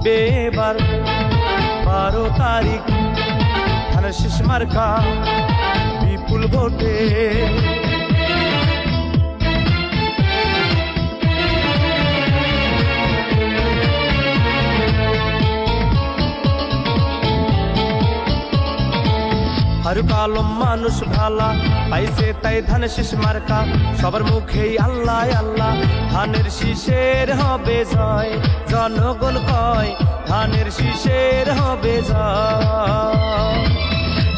জিতবে এবার 12 তারিখ ধানের শীষ মার্কা বিপুল ভোটে। ফারুক আলম মানুষ ভালা পাইছে তাই ধানের শীষ মার্কা, সবার মুখেই আল্লাহ আল্লাহ। ধানের শীষের হবে জয়, জনগণ কয় ধানের শীষের হবে জয়।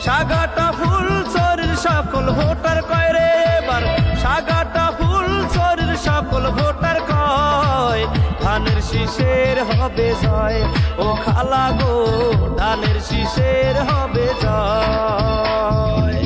সাগাটা ফুল চোরের সকল ভোটার কয় রে এবার, সাগাটা ফুল চোরের সকল ভোটার কয় ধানের শীষের হবে জয়। ও খালা গো ধানের শীষের হবে জয়।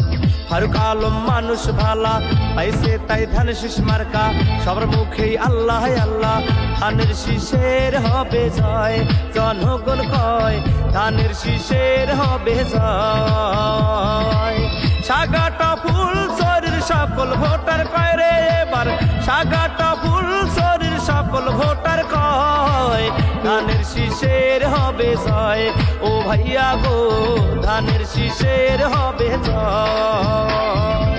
ফারুক আলম মানুষ ভালা পাইছে তাই ধানের শীষ মার্কা, সবার মুখেই আল্লাহ আল্লাহ। ধানের শীষের হবে জয়, জনগণ কয় ধানের শীষের হবে জয়। সাগাটা ফুল চোরের সকল ভোটার কয় রে এবার, সাগাটা ফুল চোরের সকল ভোটার কয় ধানের শীষের হবে জয়। ও ভাইয়া গো ধানের শীষের হবে জয়।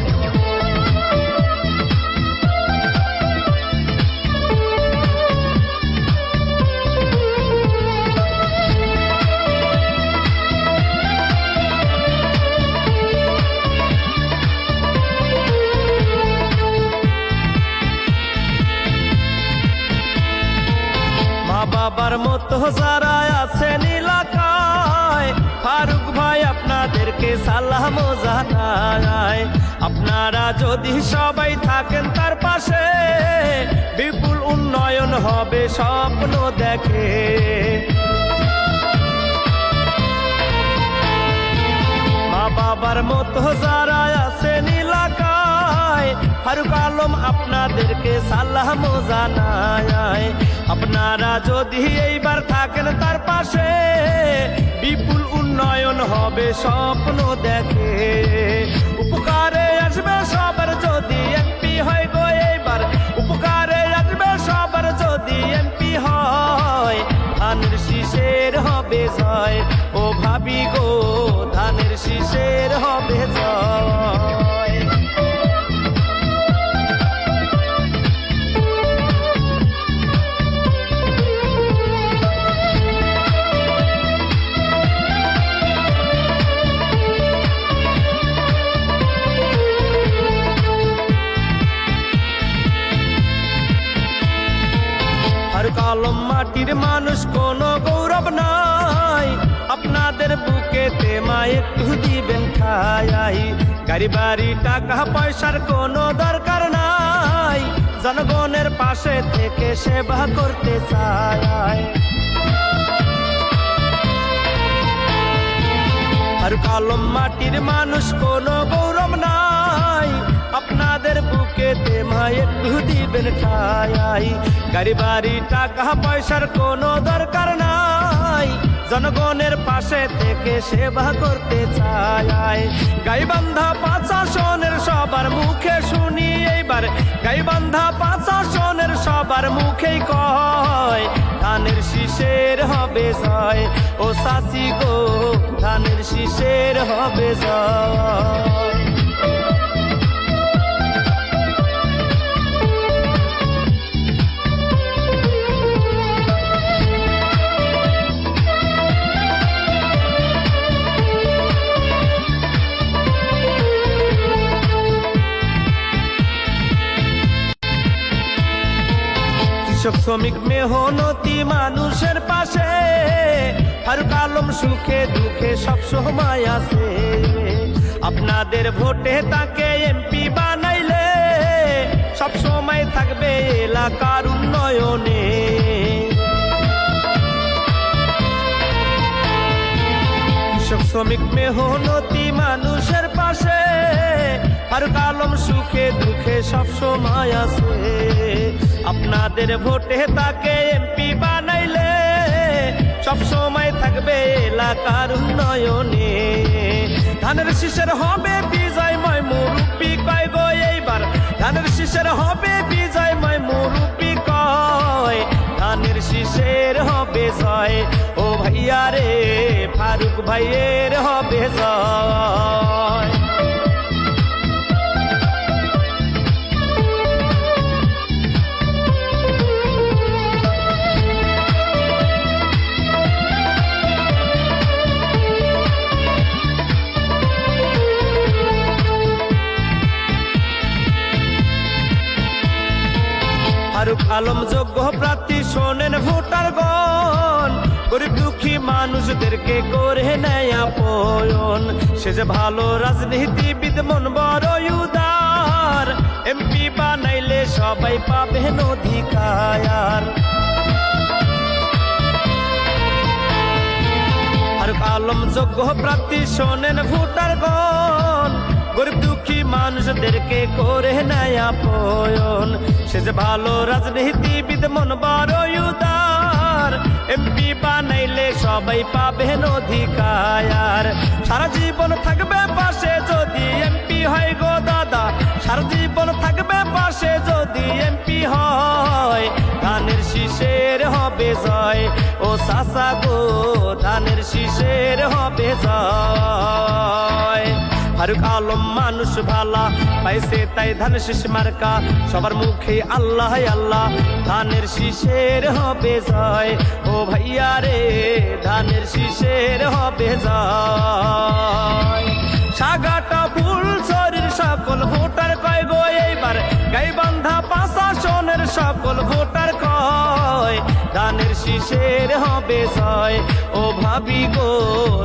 বাবার মতো যারা আছেন এলাকায়, ফারুক ভাই আপনাদেরকে সালাম জানায়। আপনারা যদি সবাই থাকেন তার পাশে, বিপুল উন্নয়ন হবে স্বপ্ন দেখে। মা বাবার মতো যারা আছেন এলাকায়, ফারুক আলম আপনাদেরকে সালাম জানায়। আপনারা যদি এইবার থাকেন তার পাশে, বিপুল উন্নয়ন হবে স্বপ্ন দেখে। উপকারে আসবে সবার যদি এমপি হয় গো এইবার, উপকারে আসবে সবার যদি এমপি হয় ধানের শীষের হবে জয়। ও ভাবি গো ধানের শীষের হবে জয়। ফারুক আলম মাটির মানুষ কোনো গৌরব নাই, আপনাদের বুকেতে মা একটু দিবেন খাই। গাড়ি বাড়ি টাকা পয়সার কোনো দরকার নাই, জনগণের পাশে থেকে সেবা করতে চাই। ফারুক আলম মাটির মানুষ কোনো গৌরব নাই, আপনাদের বুকেতে মা একটু দিবেন ঠাই। গাড়ি বাড়ি টাকা পয়সার কোনো দরকার নাই, জনগণের পাশে থেকে সেবা করতে চাই। গাইবান্ধা 5 আসনের সবার মুখে শুনি এইবার, গাইবান্ধা 5 আসনের সবার মুখেই কয় ধানের শীষের হবে জয়। ও চাচি গো ধানের শীষের হবে জয়। কৃষক শ্রমিক মেহনতি মানুষের পাশে, ফারুক আলম সুখে দুঃখে সব সময় আছে। আপনাদের ভোটে তাকে এমপি বানাইলে সব সময় থাকবে এলাকার উন্নয়নে। কৃষক শ্রমিক মেহনতি মানুষের পাশে, ফারুক আলম সুখে দুঃখে সব সময় আছে। আপনাদের ভোটে তাকে এমপি বানাইলে সব সময় থাকবে এলাকার উন্নয়নে। ধানের শীষের হবে বিজয়ময় মুরুব্বি কয় গো এইবার, ধানের শীষের হবে বিজয়ময় মুরুব্বি কয় ধানের শীষের হবে জয়। ও ভাইয়া রে ফারুক ভাইয়ের হবে জয়। ফারুক আলম যোগ্য প্রার্থী, শোনেন ভোটারগণ, গরিব দুঃখী মানুষদেরকে করে নেয় আপন। সে যে ভালো রাজনীতিবিদ, মন বড় উদার, এমপি বানাইলে সবাই পাবেন অধিকার। ফারুক আলম যোগ্য প্রার্থী, শোনেন ভোটারগণ, গরিব দুঃখী মানুষদেরকে করে নেয় আপন। সে যে ভালো রাজনীতিবিদ, মন বড় উদার, এমপি বানাইলে সবাই পাবেন অধিকার। সারা জীবন থাকবে পাশে যদি এমপি হয় গো দাদা, সারা জীবন থাকবে পাশে যদি এমপি হয়। ধানের শীষের হবে জয়, ও চাচা গো ধানের শীষের হবে জয়। ফারুক আলম মানুষ ভালা, পাইছে তাই ধান শীষ মার্কা, সবার মুখে আল্লাহ আল্লাহ, ধানের শীষের হবে জয়। ও ভাইয়া রে ধানের শীষের হবে জয়। সাগাটা ফুল শরীর সকল ভোটার কয় গো এইবার, গাইবান্ধা প্রশাসনের সকল ভোটার কয়, ধানের শীষের হবে জয়। ও ভাবি গো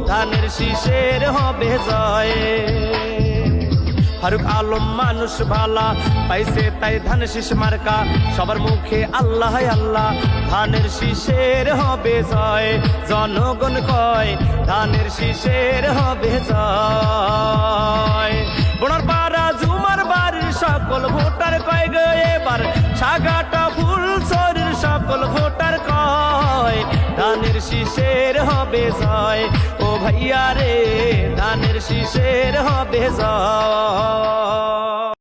ধানের শীষের হবে জয়। ফারুক আলম মানুষ ভালা, পাইছে তাই ধান শীষ মার্কা, সবার মুখে আল্লাহ আল্লাহ, ধানের শীষের হবে জয়। জনগণ কয় ধানের শীষের হবে জয়। বোনার পাড়া জুমার বাড়ির সকল ভোটার কয় গো এবার, সাগাটা ফুল শরীর সকল ভোটার কয়, ধানের শীষের হবে জয়। ও ভাইয়া রে ধানের শীষের হবে জয়।